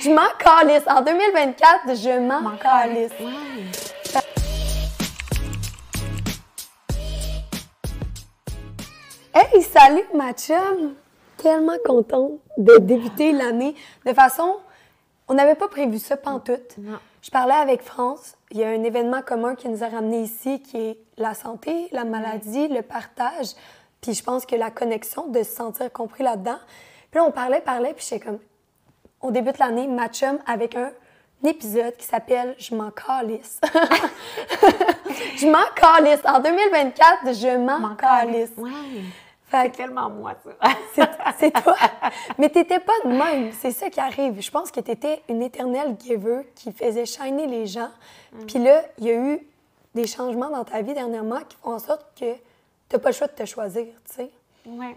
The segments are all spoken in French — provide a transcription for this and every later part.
Je m'en calisse. En 2024, je m'en calisse. Ouais. Hey, salut ma chum! Tellement contente de débuter l'année de façon... On n'avait pas prévu ça pantoute. Non. Je parlais avec France. Il y a un événement commun qui nous a ramenés ici qui est la santé, la maladie, le partage. Puis je pense que la connexion, de se sentir compris là-dedans. Puis là, on parlait, puis j'étais comme... On débute l'année, ma chum, avec un épisode qui s'appelle « Je m'en calisse ». Je m'en calisse. En 2024, je m'en calisse. Ouais. Fait C'est que tellement moi, ça. c'est toi. Mais t'étais pas de même. C'est ça qui arrive. Je pense que t'étais une éternelle giver qui faisait shiner les gens. Puis là, il y a eu des changements dans ta vie dernièrement qui font en sorte que t'as pas le choix de te choisir, tu sais. Oui.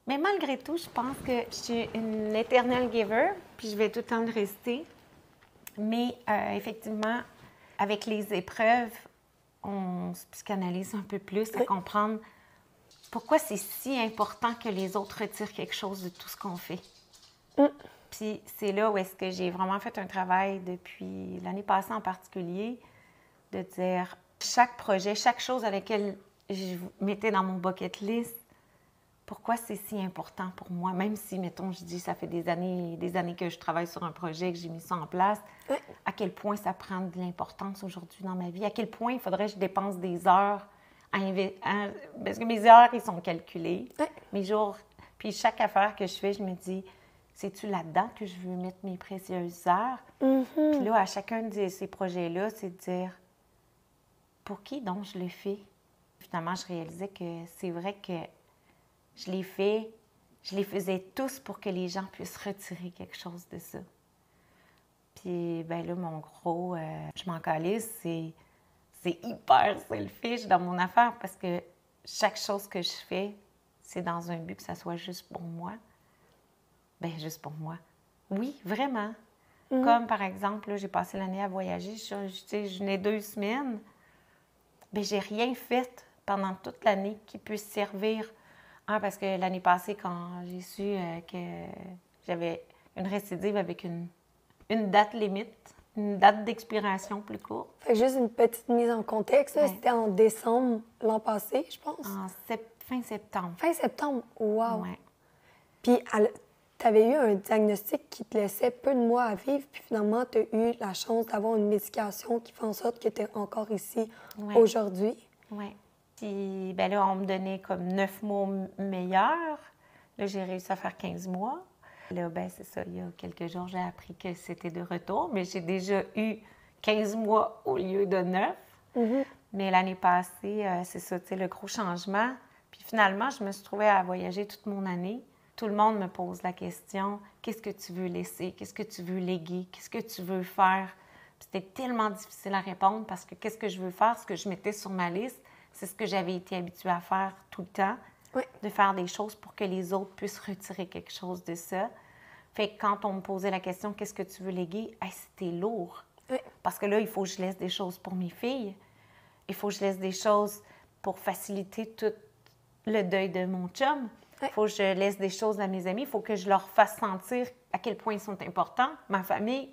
Mais malgré tout, je pense que je suis une éternelle giver, puis je vais tout le temps le rester. Mais effectivement, avec les épreuves, on se psychanalyse un peu plus à comprendre pourquoi c'est si important que les autres retirent quelque chose de tout ce qu'on fait. Puis c'est là où est-ce que j'ai vraiment fait un travail depuis l'année passée en particulier, de dire chaque projet, chaque chose à laquelle je mettais dans mon bucket list, pourquoi c'est si important pour moi, même si, mettons, je dis, ça fait des années que je travaille sur un projet, que j'ai mis ça en place, à quel point ça prend de l'importance aujourd'hui dans ma vie, à quel point il faudrait que je dépense des heures parce que mes heures, ils sont calculés, mes jours, puis chaque affaire que je fais, je me dis, c'est-tu là-dedans que je veux mettre mes précieuses heures? Puis là, à chacun de ces projets-là, c'est de dire, pour qui donc je le fais? Finalement, je réalisais que c'est vrai que je les faisais tous pour que les gens puissent retirer quelque chose de ça. Puis, ben là, mon gros, je m'en calisse, c'est hyper selfish dans mon affaire parce que chaque chose que je fais, c'est dans un but que ça soit juste pour moi. Ben juste pour moi. Oui, vraiment. Comme, par exemple, là, j'ai passé l'année à voyager, je venais 2 semaines. Bien, j'ai rien fait pendant toute l'année qui puisse servir. Parce que l'année passée, quand j'ai su que j'avais une récidive avec une date limite, une date d'expiration plus courte. Fait que juste une petite mise en contexte, là, c'était en décembre l'an passé, je pense. Fin septembre. Fin septembre, wow! Ouais. Puis tu avais eu un diagnostic qui te laissait peu de mois à vivre, puis finalement, tu as eu la chance d'avoir une médication qui fait en sorte que tu es encore ici aujourd'hui. Oui. Puis, ben là, on me donnait comme 9 mois meilleurs. Là, j'ai réussi à faire 15 mois. Là, ben c'est ça, il y a quelques jours, j'ai appris que c'était de retour, mais j'ai déjà eu 15 mois au lieu de 9. Mais l'année passée, c'est ça, tu sais, le gros changement. Puis finalement, je me suis trouvée à voyager toute mon année. Tout le monde me pose la question, qu'est-ce que tu veux laisser? Qu'est-ce que tu veux léguer? Qu'est-ce que tu veux faire? Puis c'était tellement difficile à répondre parce que qu'est-ce que je veux faire? Ce que je mettais sur ma liste, c'est ce que j'avais été habituée à faire tout le temps, de faire des choses pour que les autres puissent retirer quelque chose de ça. Fait que quand on me posait la question, qu'est-ce que tu veux léguer? C'était lourd. Parce que là, il faut que je laisse des choses pour mes filles. Il faut que je laisse des choses pour faciliter tout le deuil de mon chum. Il faut que je laisse des choses à mes amis. Il faut que je leur fasse sentir à quel point ils sont importants. Ma famille,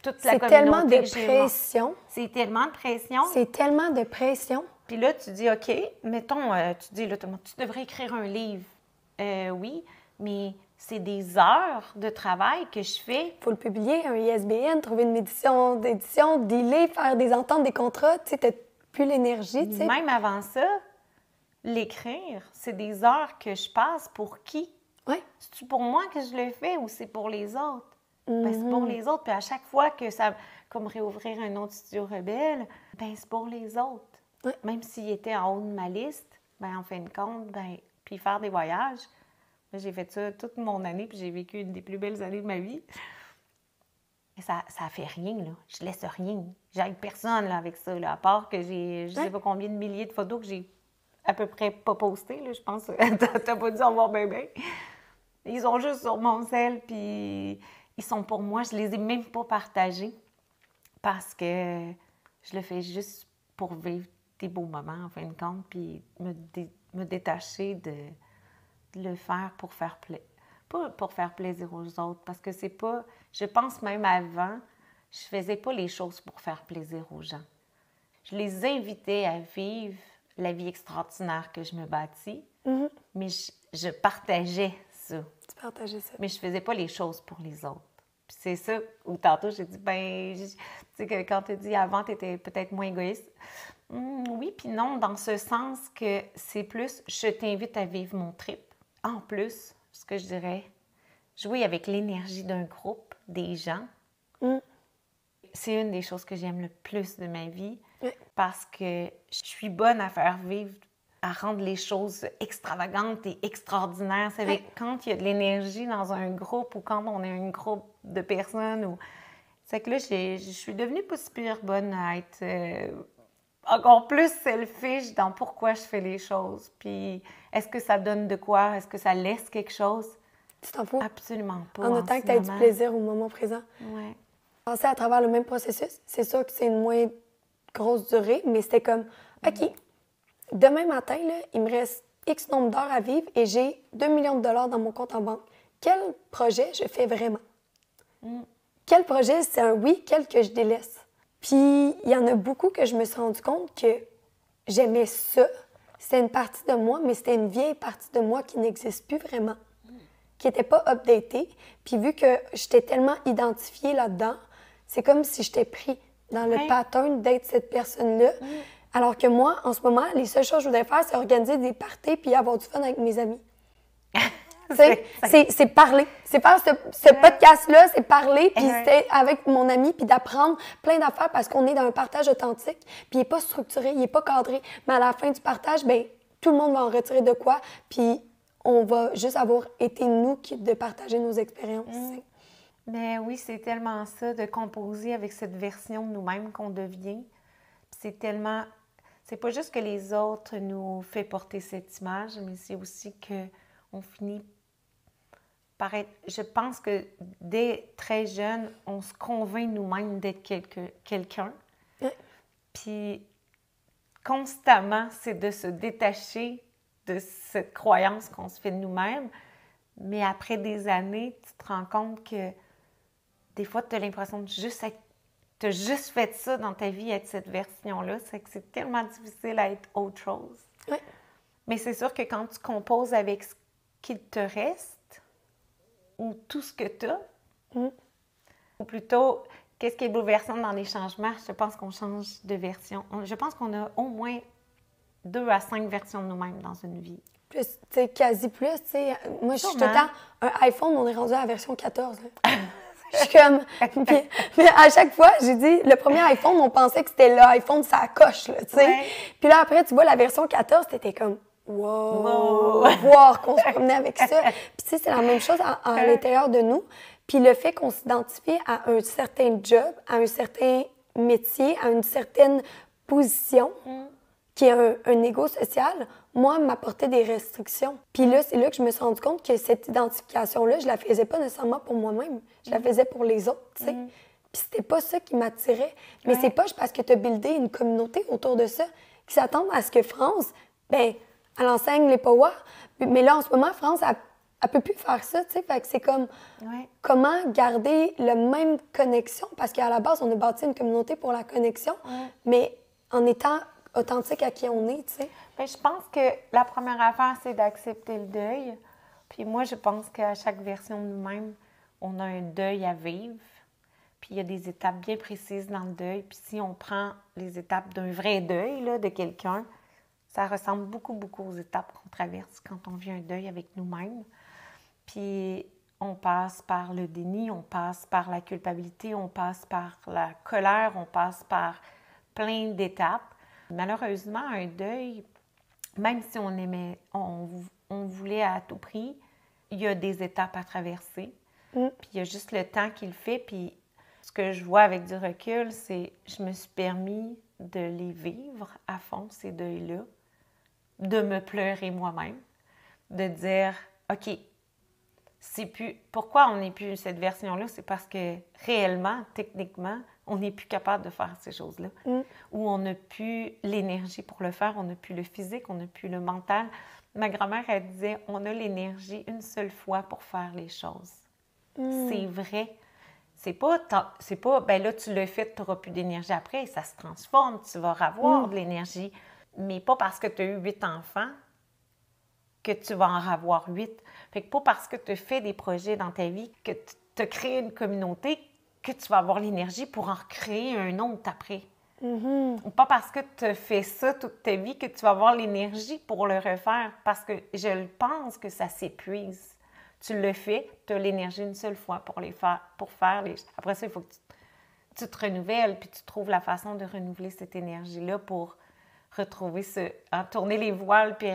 toute la communauté. C'est tellement de pression. C'est tellement de pression. C'est tellement de pression. Puis là, tu dis, OK, mettons, tu dis, là, tu devrais écrire un livre. Oui, mais c'est des heures de travail que je fais. Il faut le publier, un ISBN, trouver une édition, dealer, faire des ententes, des contrats. Tu sais, t'as plus l'énergie, tu sais. Même avant ça, l'écrire, c'est des heures que je passe pour qui? C'est-tu pour moi que je le fais ou c'est pour les autres? Ben, c'est pour les autres. Puis à chaque fois que ça, comme réouvrir un autre studio rebelle, ben c'est pour les autres. Même s'il était en haut de ma liste, ben en fin de compte, ben, puis faire des voyages. J'ai fait ça toute mon année, puis j'ai vécu une des plus belles années de ma vie. Et ça fait rien, là. Je laisse rien. J'aide personne là, avec ça, là, à part que j'ai je sais pas combien de milliers de photos que j'ai à peu près pas postées, là, je pense. T'as pas dû en voir bien. Ils sont juste sur mon sel, puis ils sont pour moi. Je les ai même pas partagés parce que je le fais juste pour vivre des beaux moments, en fin de compte, puis me détacher de le faire pas pour faire plaisir aux autres, parce que c'est pas... Je pense même avant, je faisais pas les choses pour faire plaisir aux gens. Je les invitais à vivre la vie extraordinaire que je me bâtis, mais je partageais ça. Tu partageais ça. Mais je faisais pas les choses pour les autres. Puis c'est ça où tantôt j'ai dit, tu sais que quand tu dis avant, tu étais peut-être moins égoïste. Oui, puis non, dans ce sens que c'est plus, je t'invite à vivre mon trip. En plus, ce que je dirais, jouer avec l'énergie d'un groupe, des gens, c'est une des choses que j'aime le plus de ma vie parce que je suis bonne à faire vivre, à rendre les choses extravagantes et extraordinaires. C'est avec quand il y a de l'énergie dans un groupe ou quand on est un groupe de personnes. C'est que là, je suis devenue pas super bonne à être encore plus selfish dans pourquoi je fais les choses. Puis, est-ce que ça donne de quoi? Est-ce que ça laisse quelque chose? Tu t'en fous? Absolument pas. En autant que tu aies du plaisir au moment présent. Oui. Passer à travers le même processus, c'est sûr que c'est une moins grosse durée, mais c'était comme, OK, demain matin, là, il me reste X nombre d'heures à vivre et j'ai 2 millions de dollars dans mon compte en banque. Quel projet je fais vraiment? Quel projet, c'est un oui, quel que je délaisse? Puis, il y en a beaucoup que je me suis rendu compte que j'aimais ça. C'était une partie de moi, mais c'était une vieille partie de moi qui n'existe plus vraiment, qui n'était pas updatée. Puis, vu que j'étais tellement identifiée là-dedans, c'est comme si j'étais pris dans le pattern d'être cette personne-là. Alors que moi, en ce moment, les seules choses que je voudrais faire, c'est organiser des parties puis avoir du fun avec mes amis. C'est parler. C'est faire ce podcast-là, c'est parler, puis c'est avec mon ami, puis d'apprendre plein d'affaires parce qu'on est dans un partage authentique, puis il n'est pas structuré, il n'est pas cadré. Mais à la fin du partage, bien, tout le monde va en retirer de quoi, puis on va juste avoir été nous qui de partager nos expériences. Mais oui, c'est tellement ça, de composer avec cette version de nous-mêmes qu'on devient. C'est tellement... C'est pas juste que les autres nous fait porter cette image, mais c'est aussi qu'on finit par être... Je pense que dès très jeune, on se convainc nous-mêmes d'être quelqu'un. Puis constamment, c'est de se détacher de cette croyance qu'on se fait de nous-mêmes. Mais après des années, tu te rends compte que des fois, tu as l'impression de juste être... Tu as juste fait ça dans ta vie, être cette version-là. C'est que c'est tellement difficile à être autre chose. Mais c'est sûr que quand tu composes avec ce qu'il te reste, ou tout ce que tu as, ou plutôt, qu'est-ce qui est bouleversant dans les changements, je pense qu'on change de version. Je pense qu'on a au moins 2 à 5 versions de nous-mêmes dans une vie. Plus, tu sais, quasi plus, tu sais. Moi, je suis tout le temps... Un iPhone, on est rendu à la version 14, Je suis comme... Puis à chaque fois, j'ai dit, le premier iPhone, on pensait que c'était l'iPhone, ça coche, là, tu sais. Puis là, après, tu vois la version 14, t'étais comme, wow! Voir qu'on se promenait avec ça. Puis tu sais, c'est la même chose à l'intérieur de nous. Puis le fait qu'on s'identifie à un certain job, à un certain métier, à une certaine position, qui est un égo social, moi, m'apportait des restrictions. Puis là, c'est là que je me suis rendu compte que cette identification-là, je la faisais pas nécessairement pour moi-même. Je la faisais pour les autres, tu sais. Puis c'était pas ça qui m'attirait. Mais c'est pas parce que tu as buildé une communauté autour de ça qui s'attendent à ce que France, bien, elle enseigne les powers. Mais là, en ce moment, France, elle peut plus faire ça, tu sais. Fait que c'est comme comment garder la même connexion. Parce qu'à la base, on a bâti une communauté pour la connexion, mais en étant authentique à qui on est, tu sais. Bien, je pense que la première affaire, c'est d'accepter le deuil. Puis moi, je pense qu'à chaque version de nous-mêmes, on a un deuil à vivre. Puis il y a des étapes bien précises dans le deuil. Puis si on prend les étapes d'un vrai deuil, là, de quelqu'un, ça ressemble beaucoup, beaucoup aux étapes qu'on traverse quand on vit un deuil avec nous-mêmes. Puis on passe par le déni, on passe par la culpabilité, on passe par la colère, on passe par plein d'étapes. Malheureusement, un deuil, même si on aimait, on voulait à tout prix, il y a des étapes à traverser. Puis il y a juste le temps qu'il fait. Puis ce que je vois avec du recul, c'est que je me suis permis de les vivre à fond, ces deuils-là, de me pleurer moi-même, de dire, OK, c'est plus... Pourquoi on n'est plus cette version-là? C'est parce que réellement, techniquement, on n'est plus capable de faire ces choses-là. Ou on n'a plus l'énergie pour le faire, on n'a plus le physique, on n'a plus le mental. Ma grand-mère, elle disait, on a l'énergie une seule fois pour faire les choses. C'est vrai. C'est pas, ben là, tu l'as fait, tu n'auras plus d'énergie après, ça se transforme, tu vas avoir de l'énergie. Mais pas parce que tu as eu 8 enfants que tu vas en avoir 8. Fait que pas parce que tu fais des projets dans ta vie, que tu as créé une communauté, que tu vas avoir l'énergie pour en recréer un autre après. Ou pas parce que tu fais ça toute ta vie que tu vas avoir l'énergie pour le refaire, parce que je pense que ça s'épuise. Tu le fais, tu as l'énergie une seule fois pour faire les... Après ça, il faut que tu te renouvelles, puis tu trouves la façon de renouveler cette énergie-là pour retrouver tourner les voiles, puis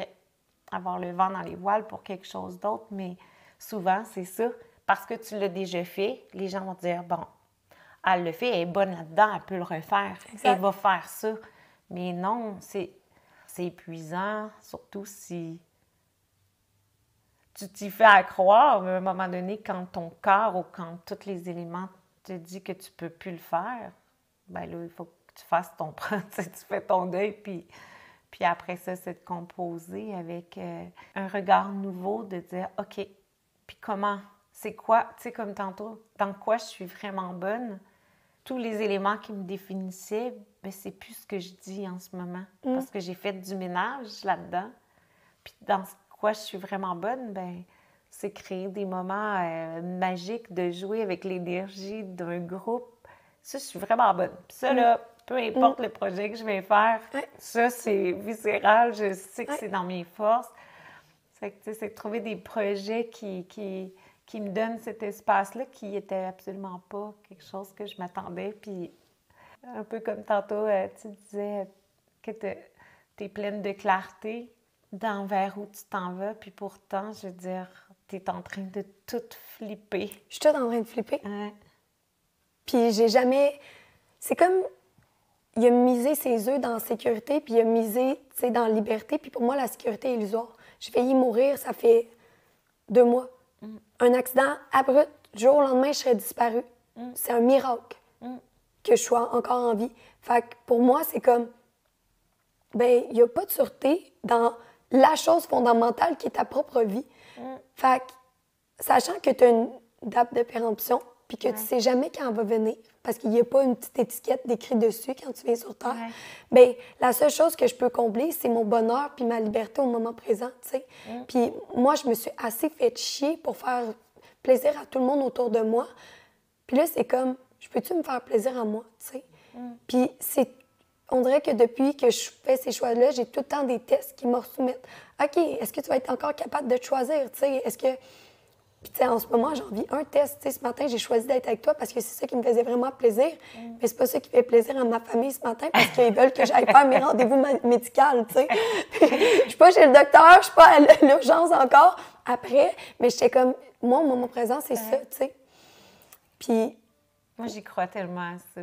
avoir le vent dans les voiles pour quelque chose d'autre. Mais souvent, c'est ça. Parce que tu l'as déjà fait, les gens vont te dire, bon, elle le fait, elle est bonne là-dedans, elle peut le refaire. Exact. Elle va faire ça. Mais non, c'est épuisant, surtout si tu t'y fais à croire, à un moment donné, quand ton corps ou quand tous les éléments te disent que tu ne peux plus le faire, bien là, il faut que tu fasses ton tu fais ton deuil, puis après ça, c'est de composer avec un regard nouveau, de dire, OK, puis comment, c'est quoi, tu sais, comme tantôt, dans quoi je suis vraiment bonne, tous les éléments qui me définissaient, bien, c'est plus ce que je dis en ce moment, parce que j'ai fait du ménage là-dedans, puis dans quoi je suis vraiment bonne, bien, c'est créer des moments magiques, de jouer avec l'énergie d'un groupe. Ça, je suis vraiment bonne. Puis ça, là, peu importe le projet que je vais faire, ça, c'est viscéral, je sais que c'est dans mes forces. C'est de trouver des projets qui me donnent cet espace-là, qui n'était absolument pas quelque chose que je m'attendais. Puis, un peu comme tantôt, tu disais que tu es pleine de clarté dans vers où tu t'en vas, puis pourtant, je veux dire, tu es en train de tout flipper. Je suis toute en train de flipper. Ouais. Puis j'ai jamais... C'est comme... Il a misé ses œufs dans la sécurité, puis il a misé, tu sais, dans la liberté. Puis pour moi, la sécurité est illusoire. J'ai failli mourir, ça fait 2 mois. Un accident abrupt, du jour au lendemain, je serais disparue. C'est un miracle que je sois encore en vie. Fait que pour moi, c'est comme... Ben, il n'y a pas de sûreté dans la chose fondamentale qui est ta propre vie. Fait que, sachant que tu as une date de péremption, puis que tu sais jamais quand elle va venir, parce qu'il n'y a pas une petite étiquette décrite dessus quand tu viens sur Terre, bien, la seule chose que je peux combler, c'est mon bonheur puis ma liberté au moment présent, tu sais. Puis moi, je me suis assez fait chier pour faire plaisir à tout le monde autour de moi. Puis là, c'est comme, je peux-tu me faire plaisir à moi, tu sais? Puis on dirait que depuis que je fais ces choix-là, j'ai tout le temps des tests qui me soumettent. OK, est-ce que tu vas être encore capable de te choisir, tu sais? Est-ce que... Puis, tu sais, en ce moment, j'ai envie un test. Tu sais, ce matin, j'ai choisi d'être avec toi parce que c'est ça qui me faisait vraiment plaisir. Mais c'est pas ça qui fait plaisir à ma famille ce matin parce qu'ils veulent que j'aille faire mes rendez-vous médicaux, tu sais. Je suis pas chez le docteur, je suis pas à l'urgence encore après. Mais j'étais comme, moi, au moment présent, c'est ça, tu sais. Puis... Moi, j'y crois tellement à ça.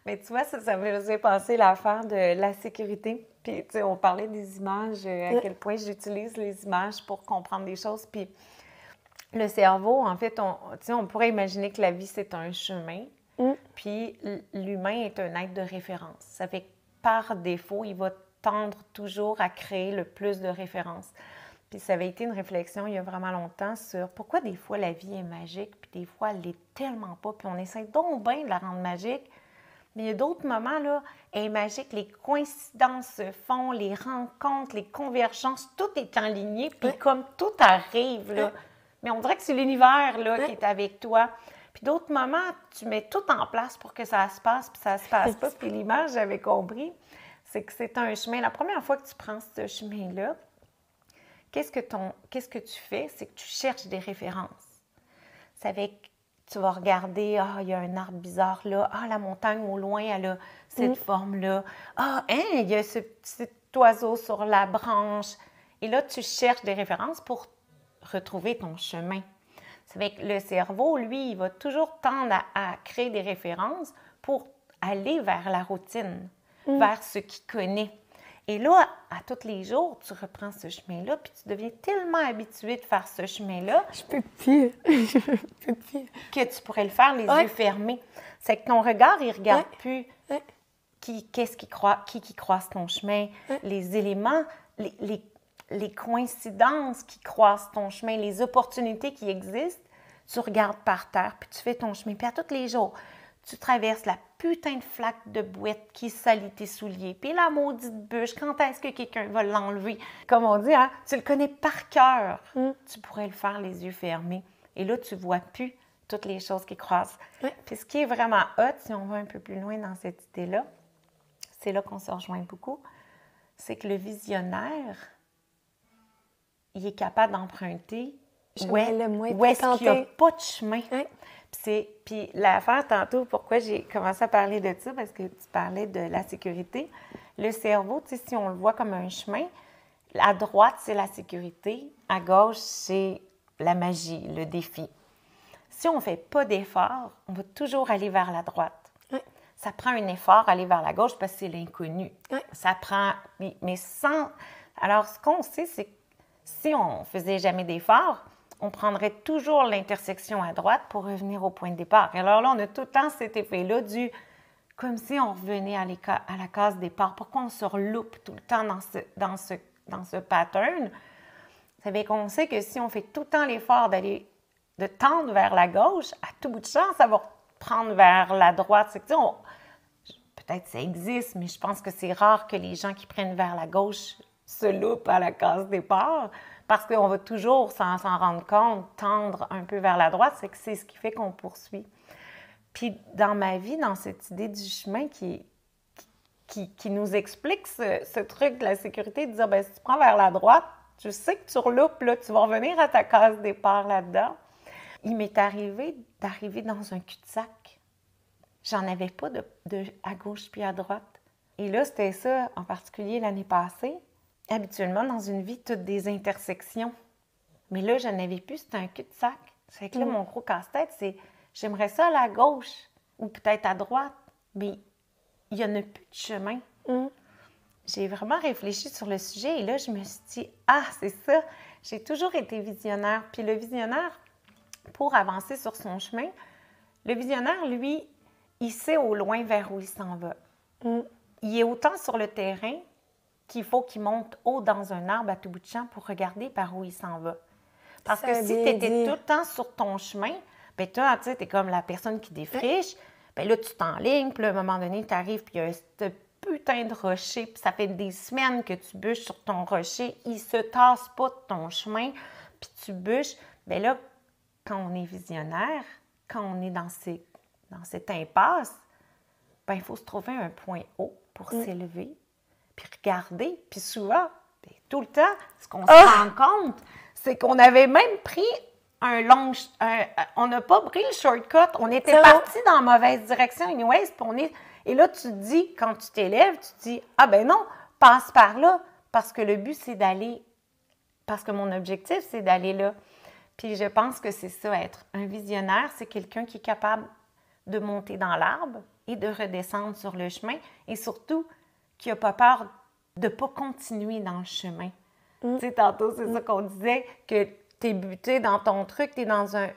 Mais tu vois, ça me faisait penser l'affaire de la sécurité. Puis, tu sais, on parlait des images, à quel point j'utilise les images pour comprendre des choses. Puis, le cerveau, en fait, on pourrait imaginer que la vie, c'est un chemin. Puis, l'humain est un être de référence. Ça fait que, par défaut, il va tendre toujours à créer le plus de références. Puis, ça avait été une réflexion il y a vraiment longtemps sur pourquoi des fois la vie est magique, puis des fois, elle l'est tellement pas. Puis, on essaie donc bien de la rendre magique. Mais il y a d'autres moments, là, elle est magique, les coïncidences se font, les rencontres, les convergences, tout est aligné, puis comme tout arrive, là. Mais on dirait que c'est l'univers, là, qui est avec toi. Puis d'autres moments, tu mets tout en place pour que ça se passe, puis ça se passe pas. Puis l'image, j'avais compris, c'est que c'est un chemin. La première fois que tu prends ce chemin-là, qu'est-ce que tu fais? C'est que tu cherches des références. C'est avec... Tu vas regarder, il y a un arbre bizarre là. La montagne au loin, elle a cette forme-là. Il y a ce petit oiseau sur la branche. Et là, tu cherches des références pour retrouver ton chemin. C'est avec le cerveau, lui, il va toujours tendre à créer des références pour aller vers la routine, vers ce qu'il connaît. Et là, à tous les jours, tu reprends ce chemin-là, puis tu deviens tellement habitué de faire ce chemin-là. Je peux plus. Que tu pourrais le faire les yeux fermés. C'est que ton regard, il ne regarde plus qui croise ton chemin, les éléments, les coïncidences qui croisent ton chemin, les opportunités qui existent, tu regardes par terre, puis tu fais ton chemin. Puis à tous les jours, tu traverses la putain de flaque de bouette qui salit tes souliers. Puis la maudite bûche, quand est-ce que quelqu'un va l'enlever? Comme on dit, hein, tu le connais par cœur. Tu pourrais le faire les yeux fermés. Et là, tu ne vois plus toutes les choses qui croisent. Oui. Puis ce qui est vraiment hot, si on va un peu plus loin dans cette idée-là, c'est là qu'on se rejoint beaucoup, c'est que le visionnaire, il est capable d'emprunter où est-ce qu'il n'y a pas de chemin. Oui. Puis l'affaire, tantôt, pourquoi j'ai commencé à parler de ça, parce que tu parlais de la sécurité. Le cerveau, tu sais, si on le voit comme un chemin, à droite, c'est la sécurité, à gauche, c'est la magie, le défi. Si on ne fait pas d'effort, on va toujours aller vers la droite. Oui. Ça prend un effort aller vers la gauche parce que c'est l'inconnu. Oui. Ça prend... Mais sans... Alors, ce qu'on sait, c'est que si on ne faisait jamais d'effort, on prendrait toujours l'intersection à droite pour revenir au point de départ. Et alors là, on a tout le temps cet effet-là du... comme si on revenait à la case départ. Pourquoi on se reloupe tout le temps dans ce pattern? Ça veut dire qu'on sait que si on fait tout le temps l'effort de tendre vers la gauche, à tout bout de champ, ça va prendre vers la droite. C'est que, peut-être ça existe, mais je pense que c'est rare que les gens qui prennent vers la gauche se loupent à la case départ, parce qu'on va toujours, sans s'en rendre compte, tendre un peu vers la droite. C'est que c'est ce qui fait qu'on poursuit. Puis dans ma vie, dans cette idée du chemin qui nous explique ce truc de la sécurité, de dire, bien, si tu prends vers la droite, je sais que tu reloupes, là, tu vas revenir à ta case départ là-dedans. Il m'est arrivé d'arriver dans un cul-de-sac. J'en avais pas de à gauche puis à droite. Et là, c'était ça, en particulier l'année passée. Habituellement, dans une vie, toutes des intersections. Mais là, je n'avais plus, c'était un cul-de-sac. C'est que là, mon gros casse-tête, c'est j'aimerais ça aller à gauche ou peut-être à droite, mais il n'y en a plus de chemin. J'ai vraiment réfléchi sur le sujet et là, je me suis dit, ah, c'est ça, j'ai toujours été visionnaire. Puis le visionnaire, pour avancer sur son chemin, le visionnaire, lui, il sait au loin vers où il s'en va. Il est autant sur le terrain qu'il faut qu'il monte haut dans un arbre à tout bout de champ pour regarder par où il s'en va. Parce que si tu étais tout le temps sur ton chemin, bien toi, tu sais, t'es comme la personne qui défriche, bien là, tu t'enlignes, puis à un moment donné, tu arrives, puis il y a ce putain de rocher, puis ça fait des semaines que tu bûches sur ton rocher, il se tasse pas de ton chemin, puis tu bûches. Bien là, quand on est visionnaire, quand on est dans cette impasse, bien, il faut se trouver un point haut pour s'élever, puis regarder. Puis souvent, bien, tout le temps, ce qu'on se rend compte, c'est qu'on avait même pris on n'a pas pris le shortcut, on était parti dans la mauvaise direction anyways, puis et là, tu te dis, quand tu t'élèves, tu te dis, ah ben non, passe par là, parce que le but, c'est d'aller, parce que mon objectif, c'est d'aller là. Puis je pense que c'est ça, être un visionnaire, c'est quelqu'un qui est capable de monter dans l'arbre et de redescendre sur le chemin, et surtout, qui n'a pas peur de ne pas continuer dans le chemin. Tu sais, tantôt, c'est ça qu'on disait, que tu es buté dans ton truc, tu es dans un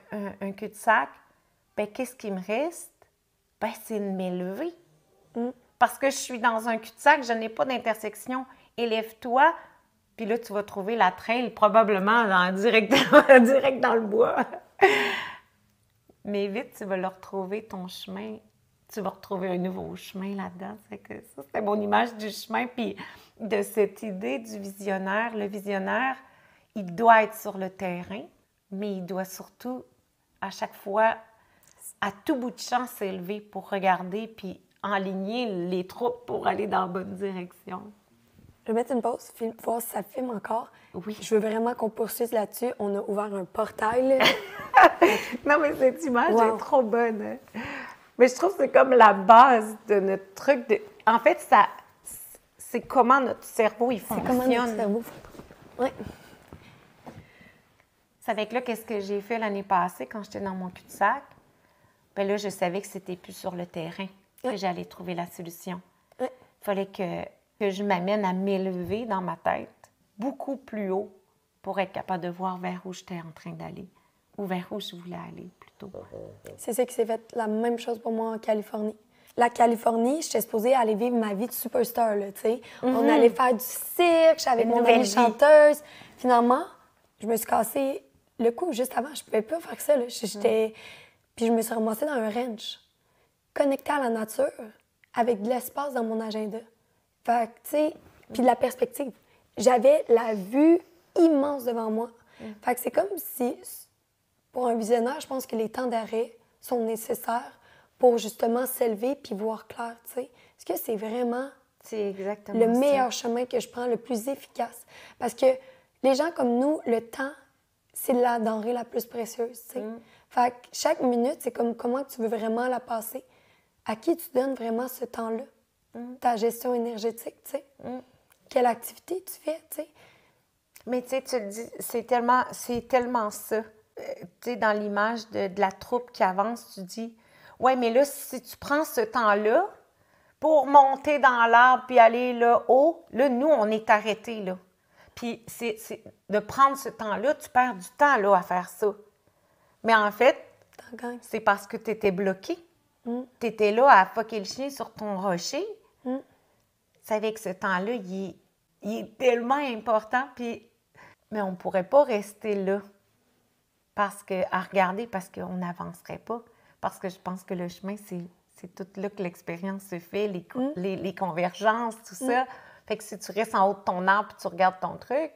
cul-de-sac. Bien, qu'est-ce qui me reste? Bien, c'est de m'élever. Parce que je suis dans un cul-de-sac, je n'ai pas d'intersection. Élève-toi, puis là, tu vas trouver la trail probablement direct dans le bois. Mais vite, tu vas le retrouver, ton chemin. Tu vas retrouver un nouveau chemin là-dedans. C'est que ça, c'était mon image du chemin. Puis de cette idée du visionnaire, le visionnaire, il doit être sur le terrain, mais il doit surtout, à chaque fois, à tout bout de champ, s'élever pour regarder puis enligner les troupes pour aller dans la bonne direction. Je vais mettre une pause, voir si ça filme encore. Oui. Je veux vraiment qu'on poursuive là-dessus. On a ouvert un portail. Non, mais cette image est trop bonne. Mais je trouve que c'est comme la base de notre truc. En fait, c'est comment notre cerveau il fonctionne. C'est comment notre cerveau Oui. C'est avec là, qu'est-ce que j'ai fait l'année passée quand j'étais dans mon cul-de-sac? Bien là, je savais que c'était plus sur le terrain que j'allais trouver la solution. Il fallait que je m'amène à m'élever dans ma tête beaucoup plus haut pour être capable de voir vers où j'étais en train d'aller ou vers où je voulais aller plutôt. C'est ça qui s'est fait la même chose pour moi en Californie. la Californie, j'étais supposée aller vivre ma vie de superstar, là, tu sais. On allait faire du cirque, j'avais mon amie chanteuse. Finalement, je me suis cassé le cou juste avant. Je pouvais pas faire ça, là. Puis je me suis ramassée dans un ranch, connectée à la nature, avec de l'espace dans mon agenda. Fait que, tu sais, puis de la perspective. J'avais la vue immense devant moi. Fait que c'est comme si, pour un visionnaire, je pense que les temps d'arrêt sont nécessaires pour justement s'élever puis voir clair, tu sais. Est-ce que c'est vraiment le meilleur chemin que je prends, le plus efficace? Parce que les gens comme nous, le temps, c'est la denrée la plus précieuse, tu sais. Fait que chaque minute, c'est comme comment tu veux vraiment la passer. À qui tu donnes vraiment ce temps-là? Ta gestion énergétique, tu sais. Quelle activité tu fais, tu sais. Mais tu sais, tu le dis, c'est tellement ça. Tu sais, dans l'image de la troupe qui avance, tu dis, ouais, mais là, si tu prends ce temps-là pour monter dans l'arbre puis aller là haut, là, nous, on est arrêtés, là. Puis c'est de prendre ce temps-là, tu perds du temps, là, à faire ça. Mais en fait, c'est parce que tu étais bloqué. Tu étais là à fucker le chien sur ton rocher. Tu savais que ce temps-là, il est tellement important, mais on ne pourrait pas rester là à regarder parce qu'on n'avancerait pas. Parce que je pense que le chemin, c'est tout là que l'expérience se fait, les convergences, tout ça. Fait que si tu restes en haut de ton arbre et tu regardes ton truc,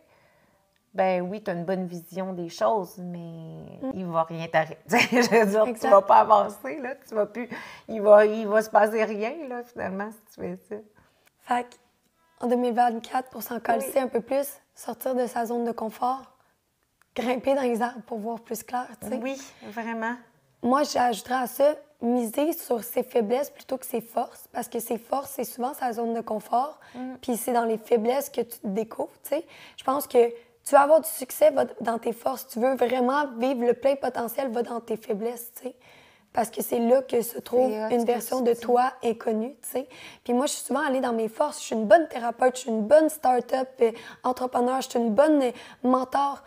ben oui, tu as une bonne vision des choses, mais il va rien t'arrêter. Je veux dire, tu vas pas avancer, là. Tu vas plus... Il va se passer rien, là, finalement, si tu fais ça. Fait qu'en 2024, pour s'en calisser un peu plus, sortir de sa zone de confort, grimper dans les arbres pour voir plus clair, tu sais. Oui, vraiment. Moi, j'ajouterais à ça, miser sur ses faiblesses plutôt que ses forces, parce que ses forces, c'est souvent sa zone de confort, puis c'est dans les faiblesses que tu te découvres, tu sais. Je pense que tu veux avoir du succès, va dans tes forces. Tu veux vraiment vivre le plein potentiel, va dans tes faiblesses, tu sais. Parce que c'est là que se trouve une version de toi inconnue, tu sais. Puis moi, je suis souvent allée dans mes forces. Je suis une bonne thérapeute, je suis une bonne start-up entrepreneur, je suis une bonne mentor.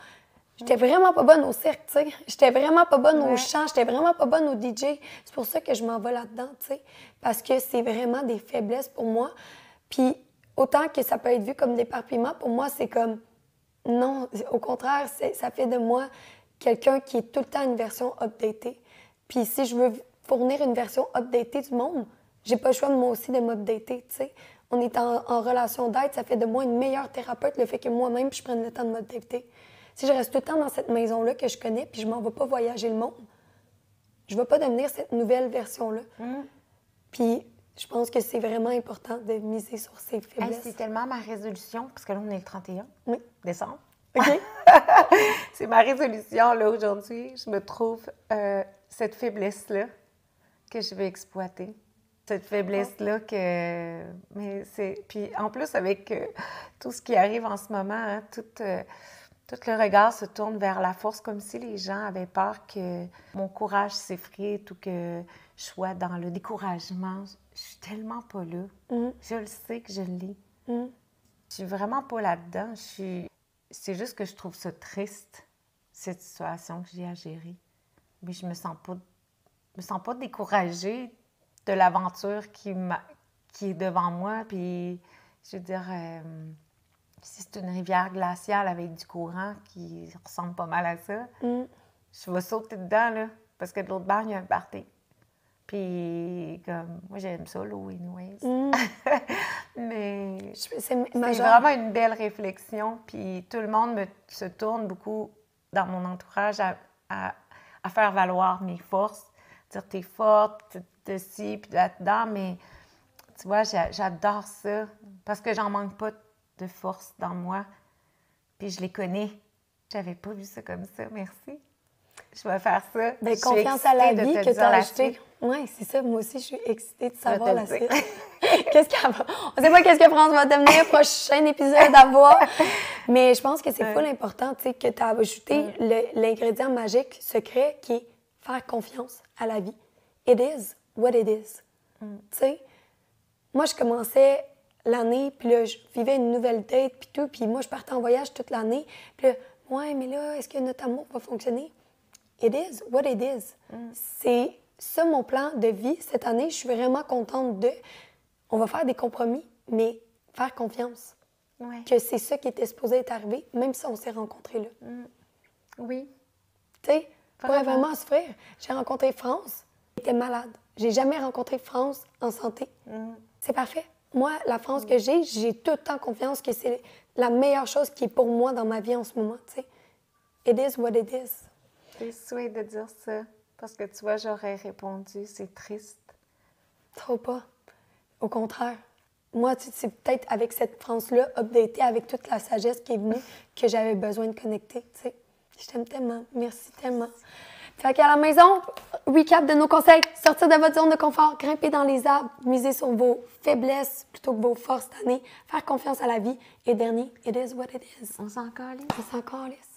J'étais vraiment pas bonne au cirque, tu sais. J'étais vraiment pas bonne au chant, j'étais vraiment pas bonne au DJ. C'est pour ça que je m'en vais là-dedans, tu sais. Parce que c'est vraiment des faiblesses pour moi. Puis autant que ça peut être vu comme d'éparpillement, pour moi, c'est comme... Non, au contraire, ça fait de moi quelqu'un qui est tout le temps une version updatée. Puis si je veux fournir une version updatée du monde, j'ai pas le choix de moi aussi de m'updater, tu sais. On est en relation d'aide, ça fait de moi une meilleure thérapeute, le fait que moi-même, je prenne le temps de m'updater. Si je reste tout le temps dans cette maison-là que je connais, puis je m'en vais pas voyager le monde, je vais pas devenir cette nouvelle version-là. Puis je pense que c'est vraiment important de miser sur ses faiblesses. Hey, c'est tellement ma résolution, parce que là, on est le 31 décembre. OK. C'est ma résolution, là, aujourd'hui. Je me trouve cette faiblesse-là que je vais exploiter. Cette faiblesse-là que... Mais c'est... Puis en plus, avec tout ce qui arrive en ce moment, hein, tout le regard se tourne vers la force, comme si les gens avaient peur que mon courage s'effrite ou que je sois dans le découragement. Je suis tellement pas là. Je le sais que je l'ai. Je suis vraiment pas là-dedans. C'est juste que je trouve ça triste, cette situation que j'ai à gérer. Mais je me sens pas découragée de l'aventure qui est devant moi. Puis, je veux dire, si c'est une rivière glaciale avec du courant qui ressemble pas mal à ça, je vais sauter dedans, là, parce que de l'autre bord, il y a un party. Puis, comme, moi, j'aime ça, l'eau, anyways. Mais c'est vraiment une belle réflexion. Puis, tout le monde se tourne beaucoup dans mon entourage à faire valoir mes forces. Dire, t'es forte, de ci, puis là-dedans. Mais, tu vois, j'adore ça parce que j'en manque pas de force dans moi. Puis, je les connais. J'avais pas vu ça comme ça. Merci. Je vais faire ça. Bien, confiance à la vie que tu as acheté. Oui, c'est ça. Moi aussi, je suis excitée de savoir la suite. Qu'est-ce qu'elle va... On ne sait pas qu'est-ce que France va devenir, prochain épisode à voir. Mais je pense que c'est full important, tu sais, que tu as ajouté l'ingrédient magique, secret, qui est faire confiance à la vie. It is what it is. Tu sais, moi, je commençais l'année, puis là, je vivais une nouvelle date, puis tout, puis moi, je partais en voyage toute l'année. Puis là, ouais, mais là, est-ce que notre amour va fonctionner? It is what it is. C'est ça, mon plan de vie cette année, je suis vraiment contente de... On va faire des compromis, mais faire confiance. Ouais. Que c'est ça qui était supposé être arrivé, même si on s'est rencontrés là. Oui. Tu sais, pour Vraiment. vraiment souffrir. J'ai rencontré France, elle était malade. J'ai jamais rencontré France en santé. C'est parfait. Moi, la France que j'ai tout le temps confiance que c'est la meilleure chose qui est pour moi dans ma vie en ce moment, tu sais. It is what it is. C'est souhait de dire ça. Parce que tu vois, j'aurais répondu, c'est triste. Trop pas. Au contraire. Moi, c'est peut-être avec cette France-là, updatée avec toute la sagesse qui est venue, que j'avais besoin de connecter, tu sais. Je t'aime tellement. Merci tellement. Fait qu'à la maison, recap de nos conseils. Sortir de votre zone de confort, grimper dans les arbres, miser sur vos faiblesses plutôt que vos forces cette année, faire confiance à la vie. Et dernier, it is what it is. On s'en calisse. On s'en calisse.